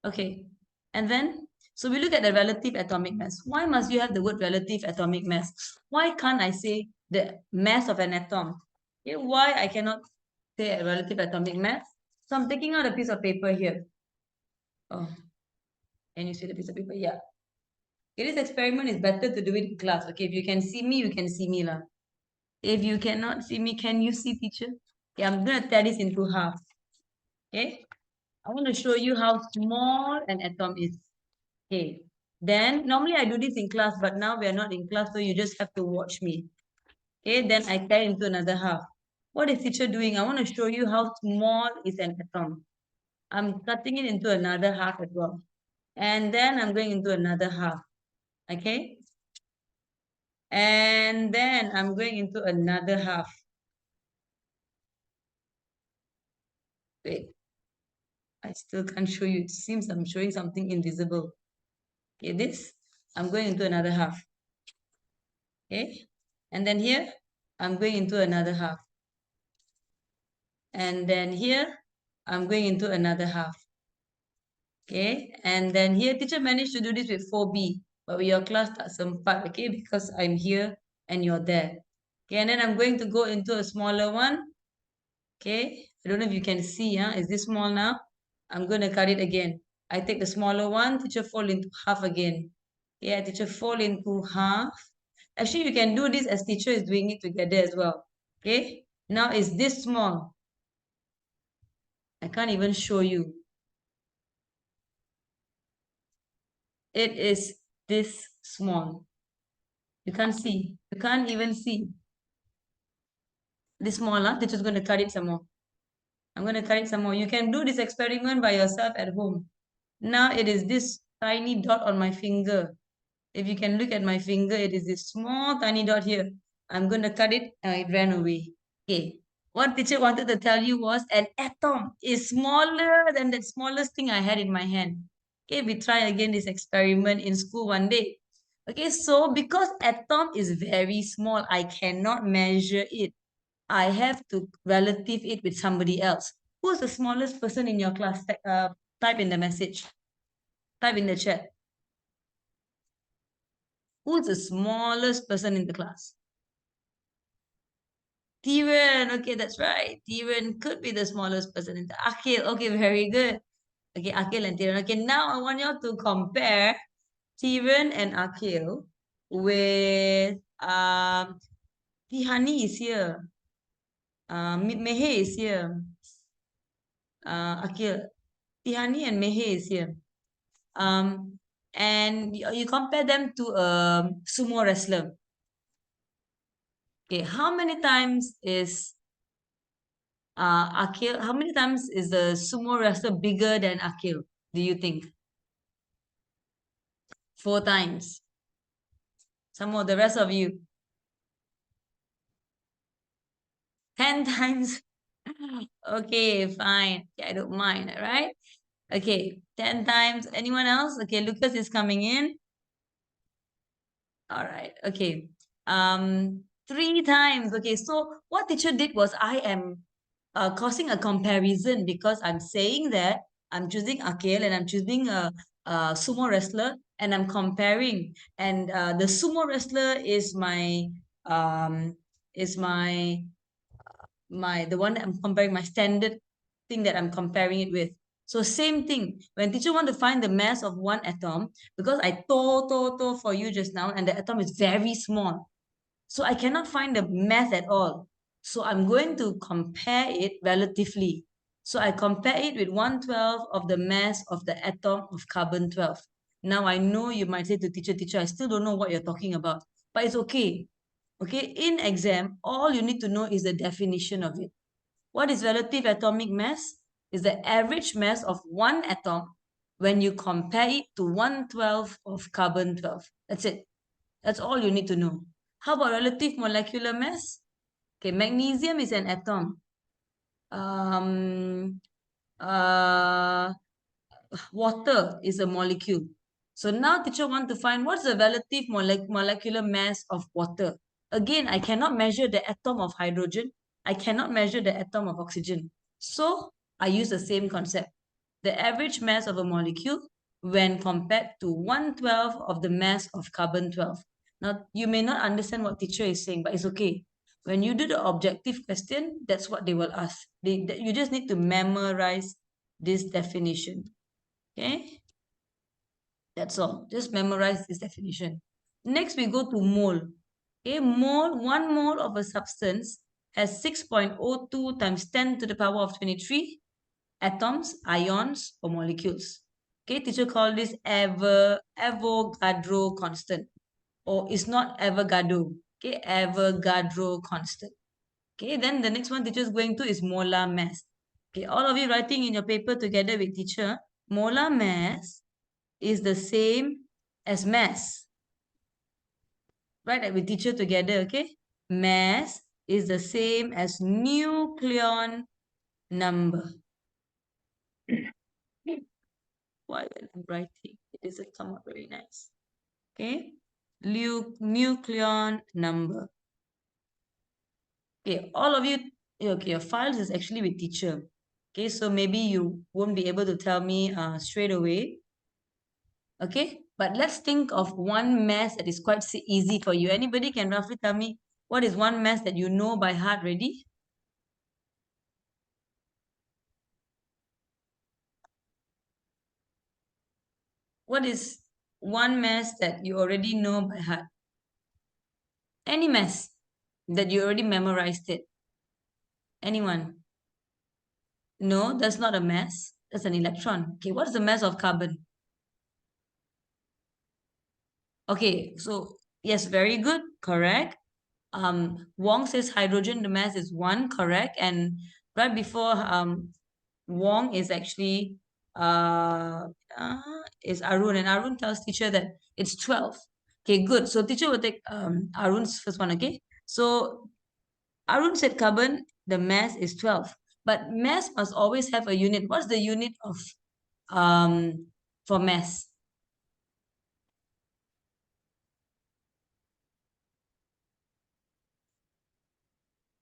Okay. And then, so we look at the relative atomic mass. Why must you have the word relative atomic mass? Why can't I say the mass of an atom? Okay, why I cannot say a relative atomic mass? So I'm taking out a piece of paper here. Oh, can you see the piece of paper? Yeah. Okay, this experiment is better to do it in class. Okay, if you can see me, you can see me lah. If you cannot see me, can you see teacher? Okay, I'm gonna tear this into half. Okay, I want to show you how small an atom is. Okay, then normally I do this in class, but now we are not in class, so you just have to watch me. Okay, then I tear into another half. What is teacher doing? I want to show you how small is an atom. I'm cutting it into another half as well. And then I'm going into another half. Okay, and then I'm going into another half. Wait, I still can't show you. It seems I'm showing something invisible. Okay, this, I'm going into another half. Okay, and then here, I'm going into another half. And then here, I'm going into another half. Okay, and then here, teacher managed to do this with 4B, but with your class, that's some part, okay, because I'm here and you're there. Okay, and then I'm going to go into a smaller one. Okay, I don't know if you can see, is this small now? I'm going to cut it again. I take the smaller one, teacher fold into half again. Yeah, teacher fold into half. Actually, you can do this as teacher is doing it together as well. Okay, now is this small? I can't even show you. It is this small. You can't see. You can't even see. This small, huh? Teacher's going to cut it some more. I'm going to cut it some more. You can do this experiment by yourself at home. Now it is this tiny dot on my finger. If you can look at my finger, it is this small tiny dot here. I'm going to cut it and it ran away. Okay. What teacher wanted to tell you was an atom is smaller than the smallest thing I had in my hand. Okay, we try again this experiment in school one day. Okay, so because atom is very small, I cannot measure it. I have to relative it with somebody else. Who's the smallest person in your class? Type in the message. Type in the chat. Who's the smallest person in the class? Tiran. Okay, that's right. Tiran could be the smallest person in the Akil. Okay, very good. Okay, Akil and Tiran. Okay, now I want you to compare Tiran and Akil with Tihani is here. Mehe is here. Akil. Tihani and Mehe is here. And you compare them to a sumo wrestler. Okay, how many times is Akil? How many times is the sumo wrestler bigger than Akil? Do you think? 4 times. Some more, the rest of you. 10 times. Okay, fine. Okay, I don't mind, all right? Okay, 10 times. Anyone else? Okay, Lucas is coming in. All right, okay. 3 times. Okay, so what teacher did was I am causing a comparison because I'm saying that I'm choosing Akil and I'm choosing a sumo wrestler and I'm comparing. And the sumo wrestler is my um is my the one that I'm comparing, my standard thing that I'm comparing it with. So same thing. When teacher want to find the mass of one atom, because I told for you just now, and the atom is very small. So I cannot find the mass at all. So I'm going to compare it relatively. So I compare it with 1/12 of the mass of the atom of carbon 12. Now I know you might say to teacher, I still don't know what you're talking about. But it's okay. Okay, in exam, all you need to know is the definition of it. What is relative atomic mass? Is the average mass of one atom when you compare it to 1/12 of carbon 12. That's it. That's all you need to know. How about relative molecular mass? Okay, magnesium is an atom. Um, uh, Water is a molecule. So now teacher want to find what's the relative molecular mass of water. Again, I cannot measure the atom of hydrogen. I cannot measure the atom of oxygen. So I use the same concept. the average mass of a molecule when compared to 1/12 of the mass of carbon-12. Now, you may not understand what teacher is saying, but it's okay. When you do the objective question, that's what they will ask. You just need to memorize this definition. Okay? That's all. Just memorize this definition. Next, we go to mole. Okay, mole, 1 mole of a substance has 6.02 times 10 to the power of 23 atoms, ions, or molecules. Okay, teacher call this Avogadro constant. Or it's not Avogadro. Okay, Avogadro constant. Okay, then the next one teacher is going to is molar mass. Okay, all of you writing in your paper together with teacher, molar mass is the same as mass. Right, with teacher together, okay? Mass is the same as nucleon number. Why when I'm writing, it doesn't come out very nice. Okay? Nucleon number. Okay, all of you, okay, your files is actually with teacher. Okay, so maybe you won't be able to tell me straight away. Okay, but let's think of one mass that is quite easy for you. Anybody can roughly tell me what is one mass that you know by heart already? What is one mass that you already know by heart? Any mass that you already memorized it? Anyone? No, that's not a mass. That's an electron. Okay, what's the mass of carbon? Okay, so yes, very good, correct. Wong says hydrogen, the mass is 1, correct. And right before Wong is actually is Arun, and Arun tells teacher that it's 12. Okay, good. So teacher will take Arun's first one, okay? So Arun said carbon, the mass is 12. But mass must always have a unit. What's the unit of for mass?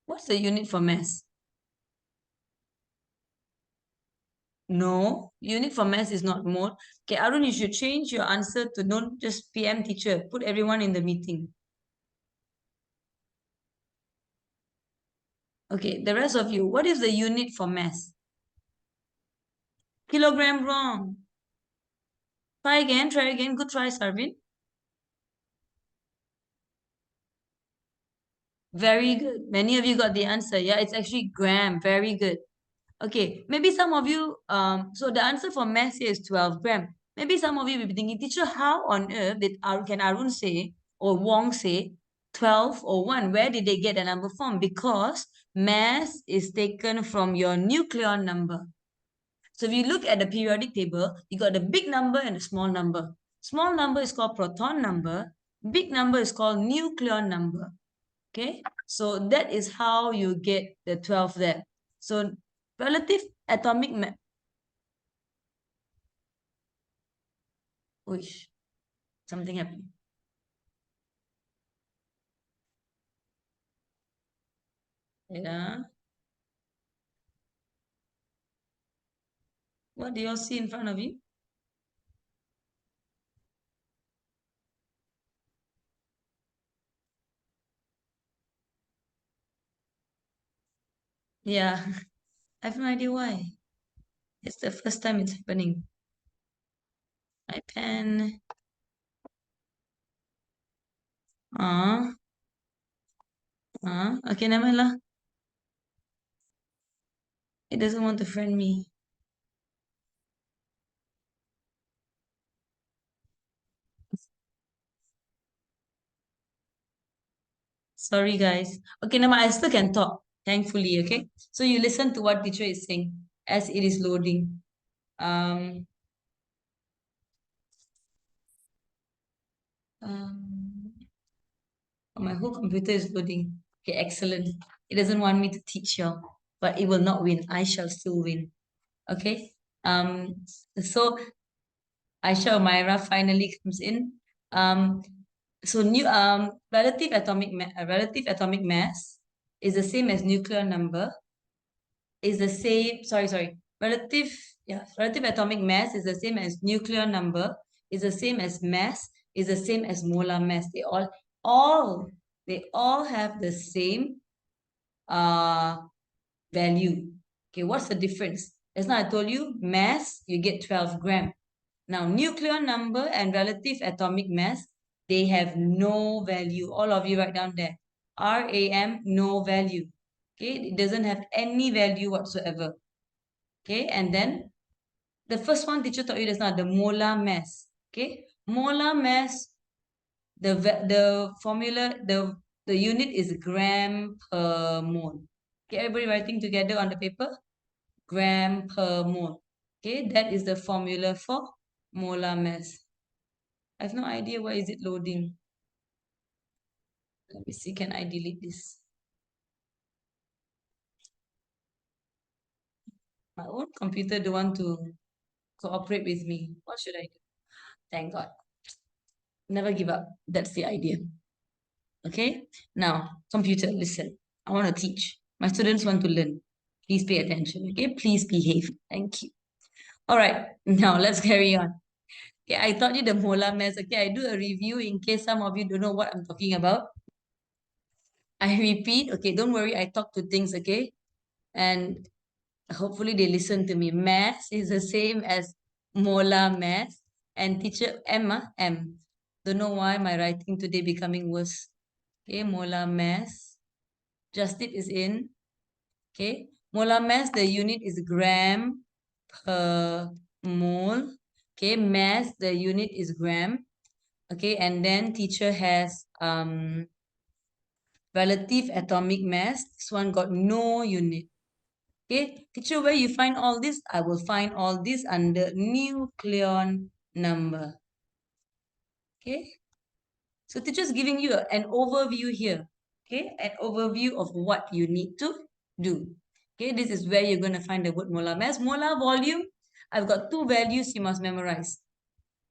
What's the unit for mass? No, unit for mass is not mole. Okay, Arun, you should change your answer to don't just PM teacher. Put everyone in the meeting. Okay, the rest of you, what is the unit for mass? Kilogram, wrong. Try again, try again. Good try, Sarvin. Very good. Many of you got the answer. Yeah, it's actually gram. Very good. Okay, maybe some of you, so the answer for mass here is 12 gram. Maybe some of you will be thinking, teacher, how on earth can Arun say or Wong say 12 or 1? Where did they get the number from? Because mass is taken from your nucleon number. So if you look at the periodic table, you got the big number and a small number. Small number is called proton number. Big number is called nucleon number. Okay, so that is how you get the 12 there. So relative atomic Which something happened. Yeah. What do you all see in front of you? Yeah, I have no idea why. It's the first time it's happening. My pen. Okay, never mind lah. It doesn't want to friend me. Sorry, guys. Okay, now I still can talk, thankfully, okay? So you listen to what teacher is saying as it is loading. Um, um, my whole computer is loading. Okay, excellent. It doesn't want me to teach you, but it will not win. I shall still win. Okay. So Aisha Omaira finally comes in. Um, so new relative atomic mass is the same as nuclear number. Is the same. Sorry. Relative Yeah, relative atomic mass is the same as nuclear number, is the same as mass, is the same as molar mass. They all have the same uh value. Okay, what's the difference? As now I told you, mass, you get 12 gram. Now, nuclear number and relative atomic mass, they have no value. All of you write down there. RAM, no value. Okay, it doesn't have any value whatsoever. Okay, and then the first one teacher taught you just now, the molar mass. Okay, molar mass, the formula, the unit is gram per mole. Okay, everybody writing together on the paper? Gram per mole. Okay, that is the formula for molar mass. I have no idea why is it loading. Let me see, can I delete this? My own computer don't want to cooperate with me. What should I do? Thank God. Never give up. That's the idea. Okay? Now, computer, listen. I want to teach. My students want to learn. Please pay attention. Okay? Please behave. Thank you. All right. Now, let's carry on. Okay, I taught you the molar mass. Okay, I do a review in case some of you don't know what I'm talking about. I repeat. Okay, don't worry. I talk to things. Okay? And hopefully they listen to me. Mass is the same as molar mass. And teacher M, M. Don't know why my writing today becoming worse. Okay, molar mass. Justit is in. Okay, molar mass, the unit is gram per mole. Okay, mass, the unit is gram. Okay, and then teacher has relative atomic mass. This one got no unit. Okay, teacher, where you find all this? I will find all this under nucleon number. Okay, so teacher's giving you an overview here. Okay, an overview of what you need to do. Okay, this is where you're going to find the word molar mass. Molar volume, I've got two values you must memorize.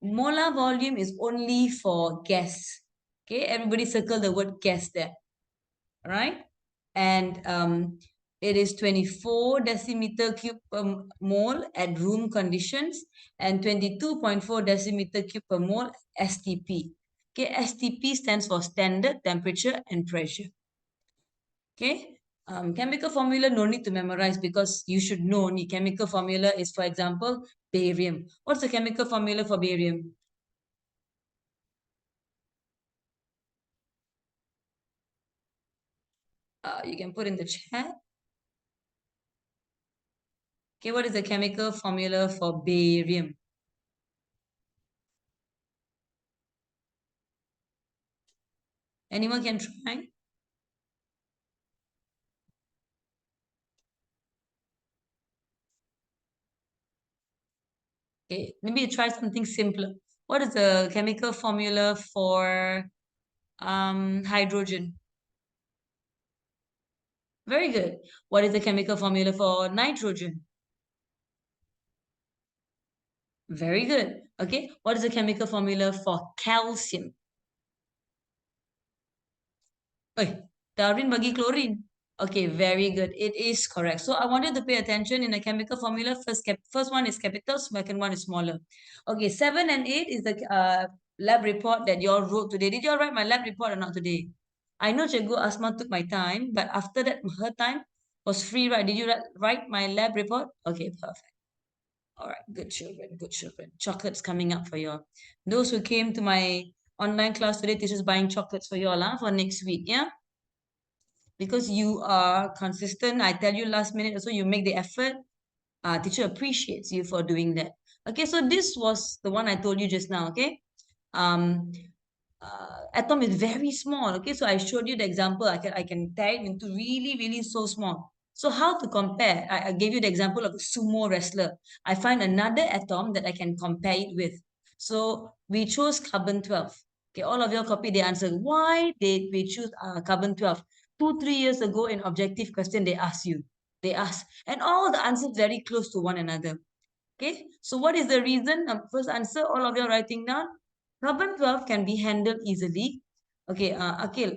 Molar volume is only for gas. Okay, everybody circle the word gas there. All right, and it is 24 decimeter cube per mole at room conditions and 22.4 decimeter cube per mole STP. Okay, STP stands for standard temperature and pressure. Okay, chemical formula no need to memorize because you should know the chemical formula is, for example, barium. What's the chemical formula for barium? You can put in the chat. Okay, what is the chemical formula for barium? Anyone can try? Okay, maybe try something simpler. What is the chemical formula for hydrogen? Very good. What is the chemical formula for nitrogen? Very good. Okay, what is the chemical formula for calcium? Darwin bagi chlorine. Okay, very good. It is correct. So I wanted to pay attention in the chemical formula. First one is capital, second one is smaller. Okay, 7 and 8 is the lab report that you all wrote today. Did you all write my lab report or not today? I know Cikgu Asma took my time, but after that, her time was free, right? Did you write my lab report? Okay, perfect. All right, good children, good children. Chocolates coming up for you all. Those who came to my online class today, teachers buying chocolates for you all for next week, yeah? Because you are consistent. I tell you last minute, also you make the effort. Teacher appreciates you for doing that. Okay, so this was the one I told you just now. Okay, um, atom is very small. Okay, so I showed you the example. I can tear it into really so small. So how to compare? I gave you the example of a sumo wrestler. I find another atom that I can compare it with. So we chose carbon 12. Okay, all of you copy the answer. Why did we choose carbon 12? 2-3 years ago in objective question, they asked you. They asked. And all the answers very close to one another. Okay, so what is the reason? First answer, all of you are writing down. Carbon 12 can be handled easily. Okay, Akil,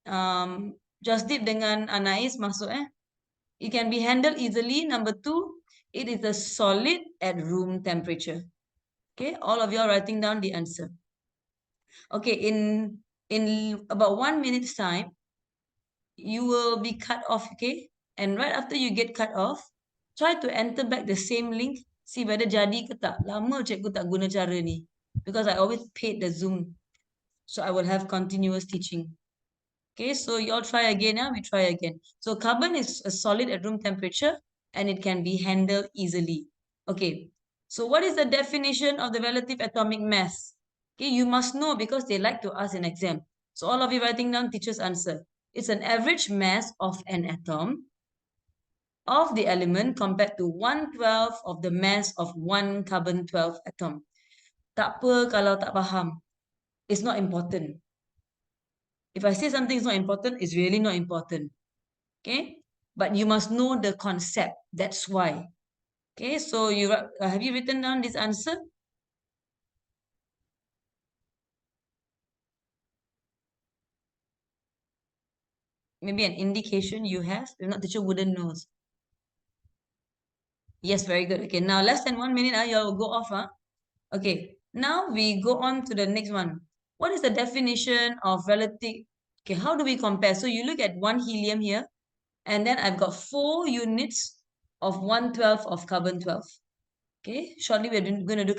Jasdeep dengan Anais masuk. It can be handled easily. Number two, It is a solid at room temperature. Okay, all of you are writing down the answer. Okay, in about 1 minute's time, you will be cut off, okay? And right after you get cut off, try to enter back the same link, see whether jadi ke tak. Lama cikgu tak guna cara ni. Because I always paid the Zoom. So I will have continuous teaching. Okay, so you all try again, yeah? We try again. So carbon is a solid at room temperature and it can be handled easily. Okay, so what is the definition of the relative atomic mass? Okay, you must know because they like to ask in exam. So all of you writing down teacher's answer. It's an average mass of an atom of the element compared to 1/12 of the mass of one carbon-12 atom. Tak apa kalau tak faham. It's not important. If I say something is not important, it's really not important. Okay? But you must know the concept. That's why. Okay, so have you written down this answer? Maybe an indication you have. If not, teacher wouldn't know. Yes, very good. Okay, now less than 1 minute, you'll go off. Okay, now we go on to the next one. What is the definition of relative? Okay, how do we compare? So you look at one helium here, and then I've got 4 units of 1/12 of carbon-12. Okay, shortly we're going to do